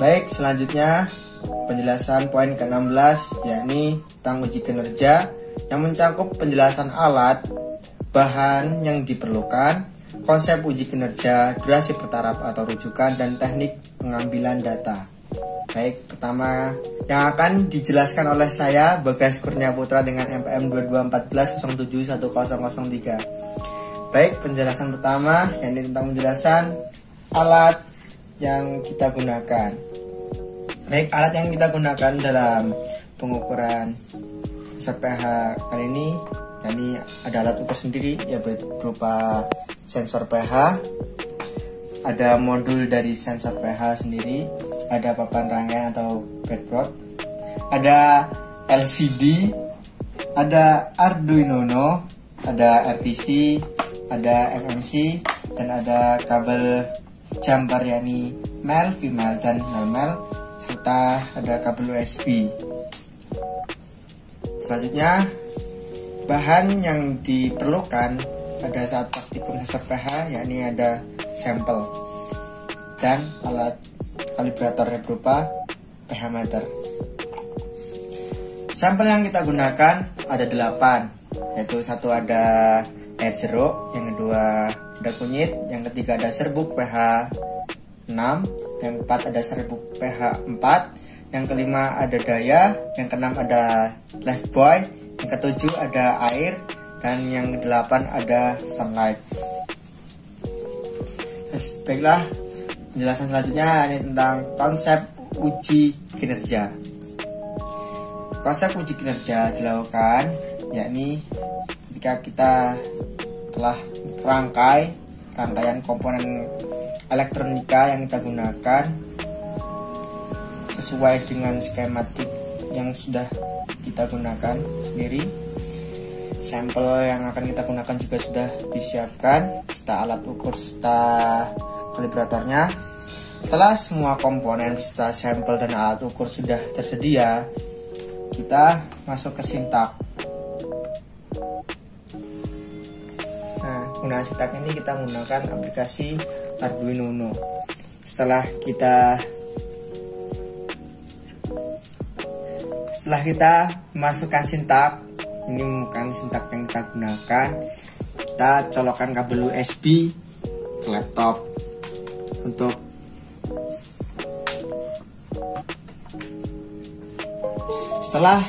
Baik, selanjutnya penjelasan poin ke-16 yakni tentang uji kinerja yang mencakup penjelasan alat, bahan yang diperlukan, konsep uji kinerja, durasi bertaraf atau rujukan, dan teknik pengambilan data. Baik, pertama yang akan dijelaskan oleh saya Bagas Kurnia Putra dengan MPM 2214-071003. Baik, penjelasan pertama yakni tentang penjelasan alat yang kita gunakan. Baik, alat yang kita gunakan dalam pengukuran sensor pH kali ini ada alat ukur sendiri ya berupa sensor pH, ada modul dari sensor pH sendiri, ada papan rangkaian atau breadboard, ada LCD, ada Arduino, ada RTC, ada FMC, dan ada kabel jumper yakni male, female, dan male, serta ada kabel USB. Selanjutnya, bahan yang diperlukan pada saat praktikum sensor pH yakni ada sampel dan alat kalibrator yang berupa pH meter. Sampel yang kita gunakan ada 8, yaitu satu ada air jeruk, yang kedua ada kunyit, yang ketiga ada serbuk pH 6, yang keempat ada serbuk pH 4, yang kelima ada daya, yang keenam ada lifebuoy, yang ketujuh ada air, dan yang kedelapan ada sunlight. Baiklah, penjelasan selanjutnya ini tentang konsep uji kinerja. Konsep uji kinerja dilakukan yakni ketika kita telah rangkaian komponen elektronika yang kita gunakan sesuai dengan skematik yang sudah kita gunakan sendiri. Sampel yang akan kita gunakan juga sudah disiapkan serta alat ukur serta kalibratornya. Setelah semua komponen serta sampel dan alat ukur sudah tersedia, kita masuk ke sintak. Nah, guna sintak ini kita menggunakan aplikasi Arduino. Setelah kita masukkan sintak, ini bukan sintak yang kita gunakan, kita colokkan kabel USB ke laptop untuk setelah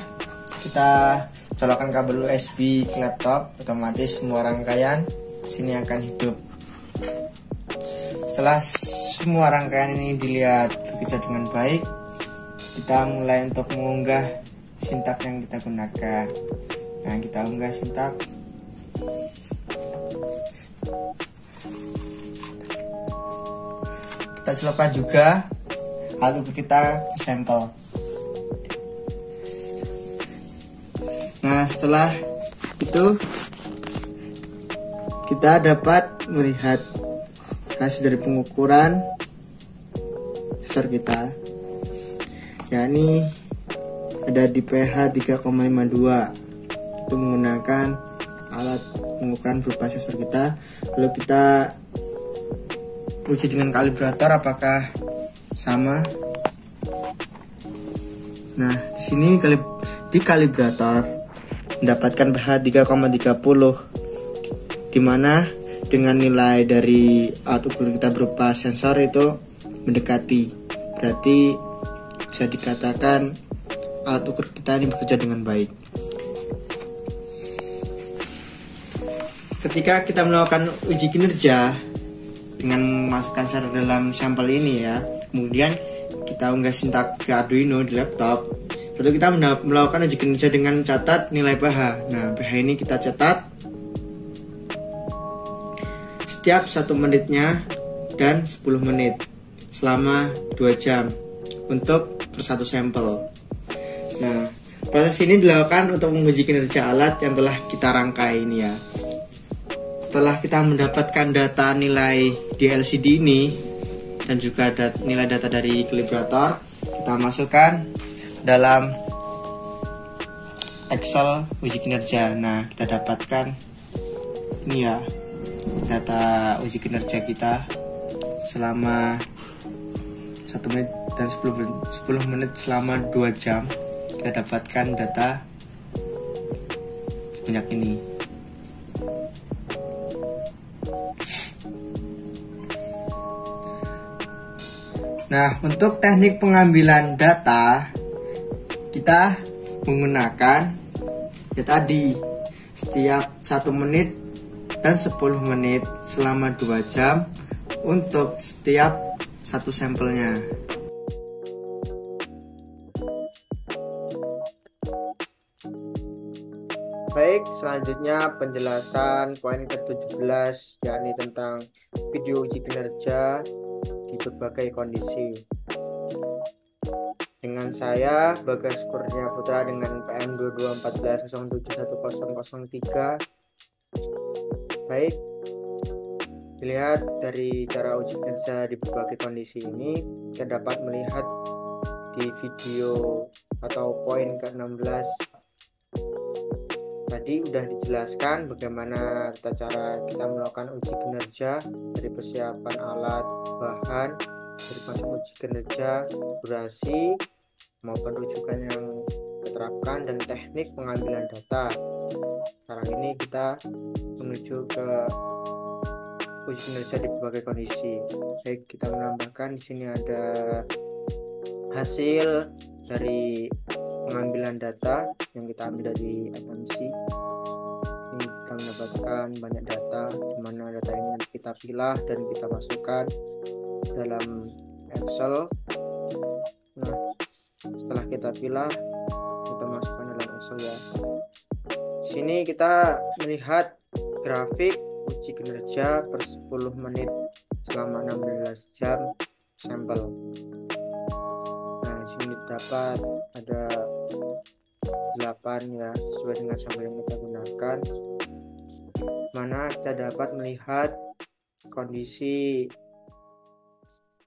kita colokkan kabel USB ke laptop, otomatis semua rangkaian sini akan hidup. Setelah semua rangkaian ini dilihat bekerja dengan baik, kita mulai untuk mengunggah sintak yang kita gunakan. Nah, kita unggah sintak. Kita celupkan juga alat ukur kita ke sampel. Nah, setelah itu kita dapat melihat hasil dari pengukuran sensor kita, yakni ada di pH 3,52. Itu menggunakan alat pengukuran berupa sensor kita. Lalu kita uji dengan kalibrator apakah sama. Nah, di sini di kalibrator mendapatkan pH 3,30, dimana dengan nilai dari alat ukur kita berupa sensor itu mendekati, berarti bisa dikatakan alat ukur kita ini bekerja dengan baik. Ketika kita melakukan uji kinerja dengan memasukkan syarat dalam sampel ini ya. Kemudian kita unggah sintak ke Arduino di laptop. Lalu kita melakukan uji kinerja dengan catat nilai pH. Nah, pH ini kita catat setiap 1 menitnya dan 10 menit selama 2 jam untuk per satu sampel. Nah, proses ini dilakukan untuk menguji kinerja alat yang telah kita rangkai ini ya. Setelah kita mendapatkan data nilai di LCD ini dan juga nilai data dari kalibrator, kita masukkan dalam Excel uji kinerja. Nah, kita dapatkan ini ya, data uji kinerja kita selama 1 menit dan 10 menit selama 2 jam. Kita dapatkan data sebanyak ini. Nah, untuk teknik pengambilan data kita menggunakan ya tadi setiap 1 menit dan 10 menit selama 2 jam untuk setiap satu sampelnya. Baik, selanjutnya penjelasan poin ke-17 yakni tentang video uji kinerja di berbagai kondisi. Dengan saya Bagas Kurnia Putra dengan PM 2214071003. Baik, dilihat dari cara uji kinerja di berbagai kondisi ini, kita dapat melihat di video atau poin ke-16 tadi udah dijelaskan bagaimana tata cara kita melakukan uji kinerja dari persiapan alat, bahan, dari masuk uji kinerja, durasi, maupun rujukan yang diterapkan dan teknik pengambilan data. Sekarang ini kita menuju ke uji kinerja di berbagai kondisi. Baik, kita menambahkan di sini ada hasil dari pengambilan data yang kita ambil dari FMC. Ini kita mendapatkan banyak data, di mana data ini nanti kita pilah dan kita masukkan dalam Excel. Nah, setelah kita pilah, kita masukkan dalam Excel ya. Di sini kita melihat grafik uji kinerja per 10 menit selama 16 jam sampel. Nah, di sini dapat ada 8 ya, sesuai dengan sampel yang kita gunakan, mana kita dapat melihat kondisi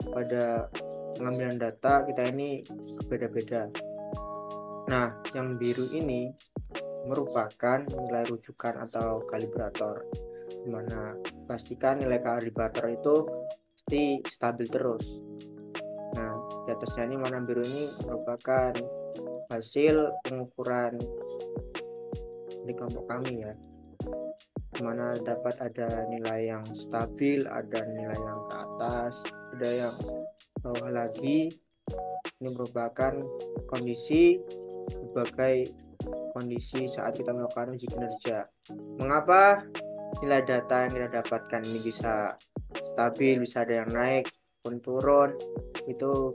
pada pengambilan data kita ini berbeda-beda. Nah, yang biru ini merupakan nilai rujukan atau kalibrator, dimana pastikan nilai kalibrator itu pasti stabil terus. Nah, di atasnya ini warna biru ini merupakan hasil pengukuran di kelompok kami ya, dimana dapat ada nilai yang stabil, ada nilai yang ke atas, ada yang bawah lagi. Ini merupakan kondisi berbagai kondisi saat kita melakukan uji kinerja. Mengapa nilai data yang kita dapatkan ini bisa stabil, bisa ada yang naik pun turun? Itu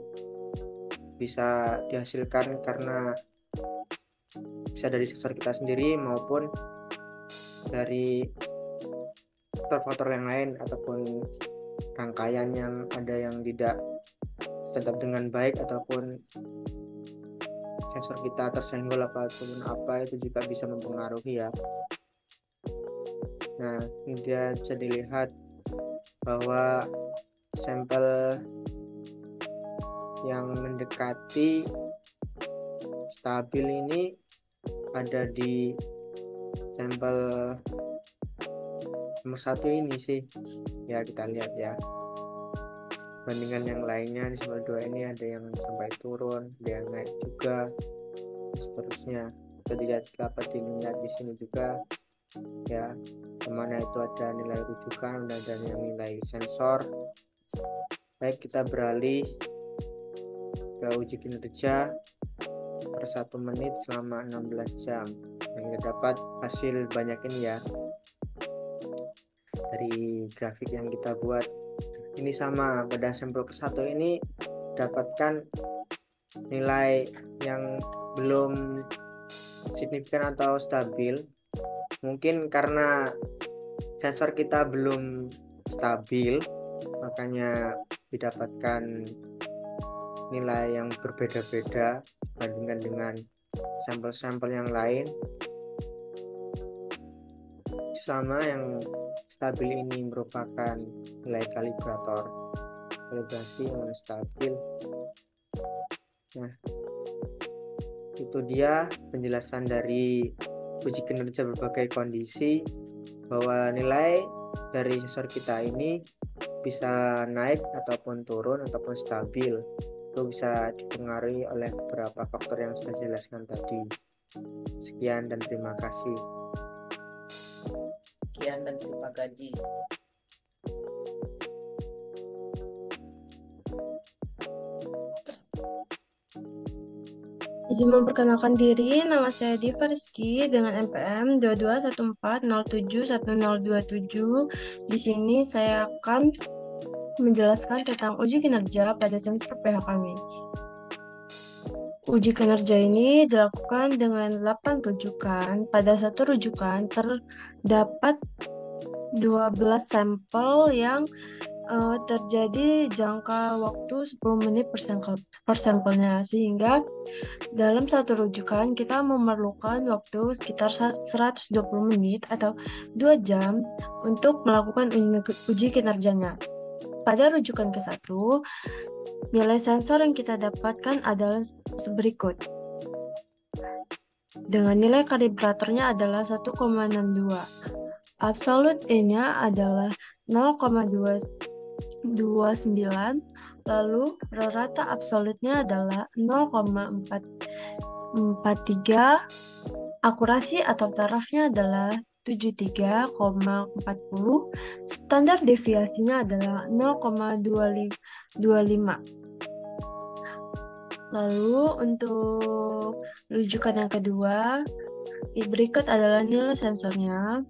bisa dihasilkan karena bisa dari sensor kita sendiri maupun dari faktor-faktor yang lain ataupun rangkaian yang ada yang tidak tetap dengan baik ataupun sensor kita tersenggol ataupun apa, itu juga bisa mempengaruhi ya. Nah, ini dia bisa dilihat bahwa sampel yang mendekati stabil ini ada di sampel nomor 1 ini sih ya, kita lihat ya. Bandingan yang lainnya di sampel 2 ini ada yang sampai turun, ada yang naik juga, seterusnya. Kita dapat dilihat di sini juga ya, kemana itu ada nilai rujukan, ada nilai sensor. Baik, kita beralih ke uji kinerja per 1 menit selama 16 jam. Yang kita dapat hasil banyak ini ya, dari grafik yang kita buat ini sama, pada sampel ke-1 ini dapatkan nilai yang belum signifikan atau stabil. Mungkin karena sensor kita belum stabil, makanya didapatkan nilai yang berbeda-beda dibandingkan dengan sampel-sampel yang lain. Sama yang stabil ini merupakan nilai kalibrator, kalibrasi yang stabil. Nah, itu dia penjelasan dari uji kinerja berbagai kondisi, bahwa nilai dari sensor kita ini bisa naik ataupun turun ataupun stabil. Itu bisa dipengaruhi oleh beberapa faktor yang sudah dijelaskan tadi. Sekian dan terima kasih.
Sekian dan terima kasih.
Izin memperkenalkan diri, nama saya Diva Rizky dengan NPM 2214071027. Di sini saya akan menjelaskan tentang uji kinerja pada sensor pH kami. Uji kinerja ini dilakukan dengan 8 rujukan. Pada satu rujukan terdapat 12 sampel yang terjadi jangka waktu 10 menit per sampelnya, sehingga dalam satu rujukan kita memerlukan waktu sekitar 120 menit atau 2 jam untuk melakukan uji kinerjanya. Pada rujukan ke-1, nilai sensor yang kita dapatkan adalah berikut. Dengan nilai kalibratornya adalah 1,62. Absolut E-nya adalah 0,29, lalu rata absolutnya adalah 0,43, akurasi atau tarafnya adalah 73,40, standar deviasinya adalah 0,25. Lalu untuk rujukan yang kedua, berikut adalah nilai sensornya.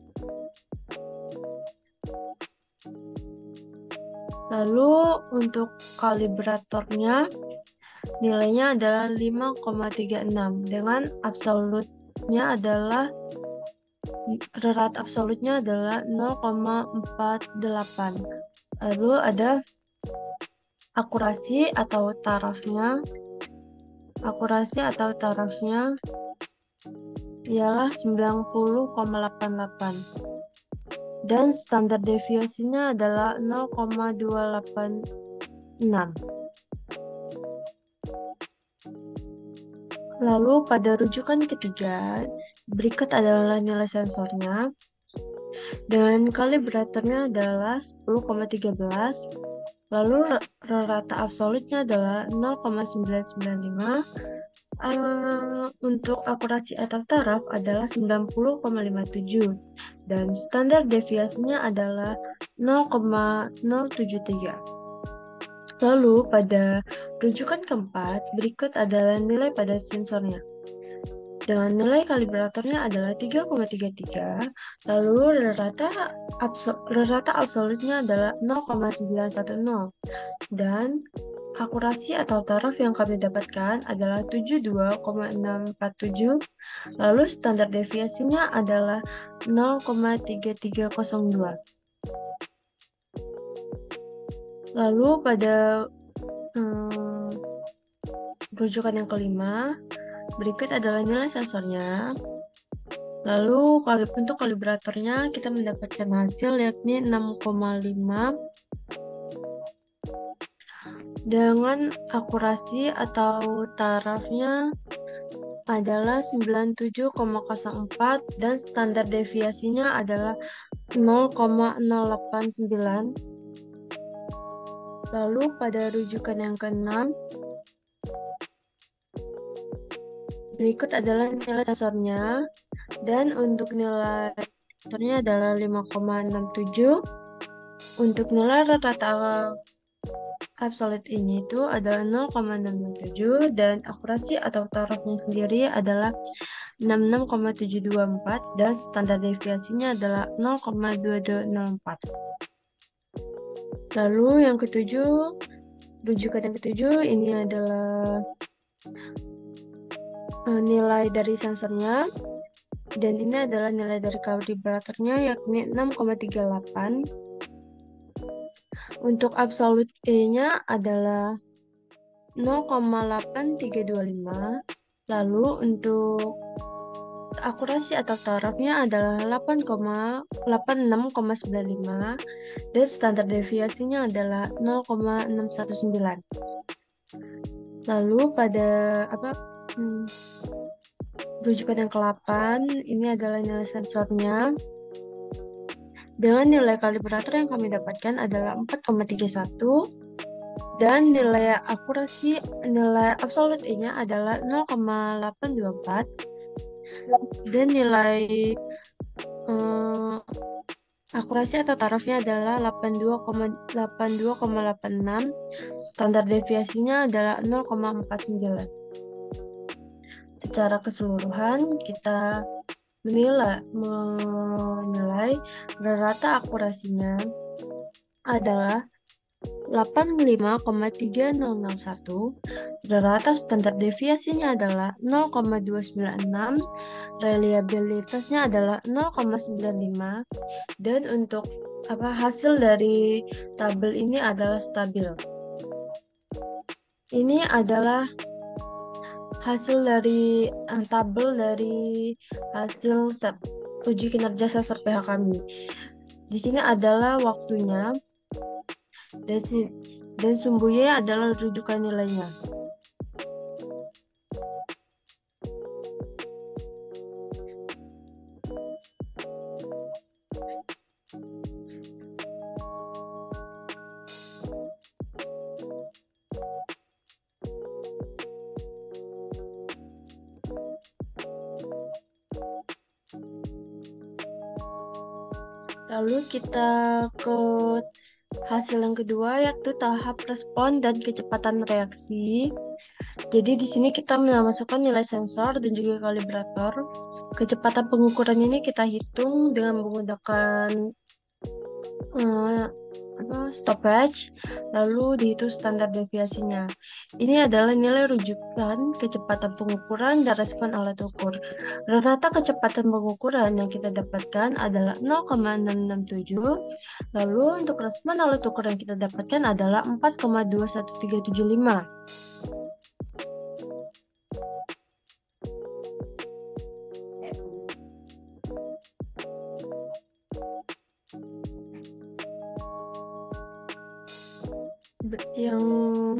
Lalu untuk kalibratornya nilainya adalah 5,36 dengan absolutnya adalah absolutnya adalah 0,48. Lalu ada akurasi atau tarafnya. Akurasi atau tarafnya ialah 90,88 dan standar deviasinya adalah 0,286. Lalu pada rujukan ketiga, berikut adalah nilai sensornya. Dengan kalibratornya adalah 10,13. Lalu rata absolutnya adalah 0,995. Untuk akurasi atau taraf adalah 90,57 dan standar deviasinya adalah 0,073. Lalu pada rujukan keempat, berikut adalah nilai pada sensornya. Dengan nilai kalibratornya adalah 3,33, lalu rata absolutnya adalah 0,910 dan akurasi atau taraf yang kami dapatkan adalah 72,647, lalu standar deviasinya adalah 0,3302. Lalu pada rujukan yang kelima, berikut adalah nilai sensornya. Lalu untuk kalibratornya kita mendapatkan hasil yakni 6,5 dengan akurasi atau tarafnya adalah 97,04 dan standar deviasinya adalah 0,089. Lalu pada rujukan yang keenam, berikut adalah nilai sensornya dan untuk nilai sensornya adalah 5,67. Untuk nilai rata absolut ini itu adalah 0,667 dan akurasi atau tarafnya sendiri adalah 66,724 dan standar deviasinya adalah 0,2204. Lalu yang ketujuh, rujukan yang ketujuh ini adalah nilai dari sensornya, dan ini adalah nilai dari kalibratornya yakni 6,38. Untuk absolute E-nya adalah 0,8325. Lalu untuk akurasi atau tarafnya adalah 86,95 dan standar deviasinya adalah 0,619. Lalu pada rujukan yang ke-8 ini adalah nilai sensornya. Dengan nilai kalibrator yang kami dapatkan adalah 4,31 dan nilai akurasi, nilai absolute E-nya adalah 0,824 dan nilai akurasi atau tarafnya adalah 82,86. Standar deviasinya adalah 0,49. Secara keseluruhan kita menilai rata akurasinya adalah 85,3001, rata standar deviasinya adalah 0,296, reliabilitasnya adalah 0,95, dan untuk hasil dari tabel ini adalah stabil. Ini adalah hasil dari tabel dari hasil uji kinerja sensor pH kami. Di sini adalah waktunya dan sumbernya adalah rujukan nilainya. Lalu kita ke hasil yang kedua, yaitu tahap respon dan kecepatan reaksi. Jadi di sini kita memasukkan nilai sensor dan juga kalibrator. Kecepatan pengukuran ini kita hitung dengan menggunakan stoppage, lalu dihitung standar deviasinya. Ini adalah nilai rujukan kecepatan pengukuran dan respon alat ukur. Rata kecepatan pengukuran yang kita dapatkan adalah 0,667. Lalu untuk respon alat ukur yang kita dapatkan adalah 4,21375. Yang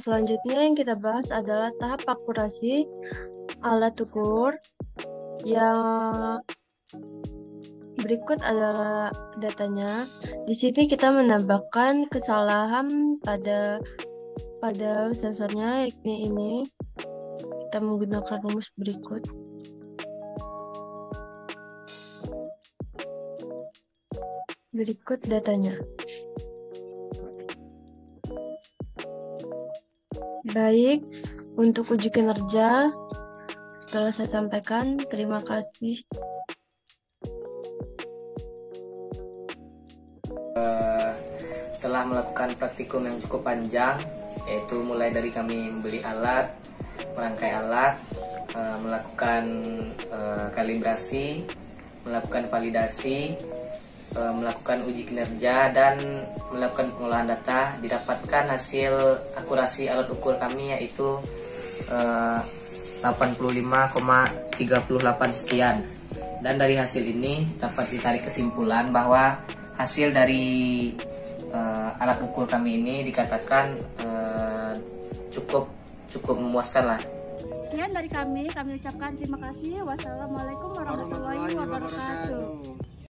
selanjutnya yang kita bahas adalah tahap akurasi alat ukur. Yang berikut adalah datanya. Di sini kita menambahkan kesalahan pada sensornya, yakni ini. Kita menggunakan rumus berikut. Berikut datanya. Baik, untuk uji kinerja setelah saya sampaikan, terima kasih.
Setelah melakukan praktikum yang cukup panjang, yaitu mulai dari kami membeli alat, merangkai alat, melakukan kalibrasi, melakukan validasi, melakukan uji kinerja, dan melakukan pengolahan data, didapatkan hasil akurasi alat ukur kami yaitu 85,38 sekian. Dan dari hasil ini dapat ditarik kesimpulan bahwa hasil dari alat ukur kami ini dikatakan cukup memuaskan lah.
Sekian dari kami ucapkan terima kasih. Wassalamualaikum warahmatullahi wabarakatuh.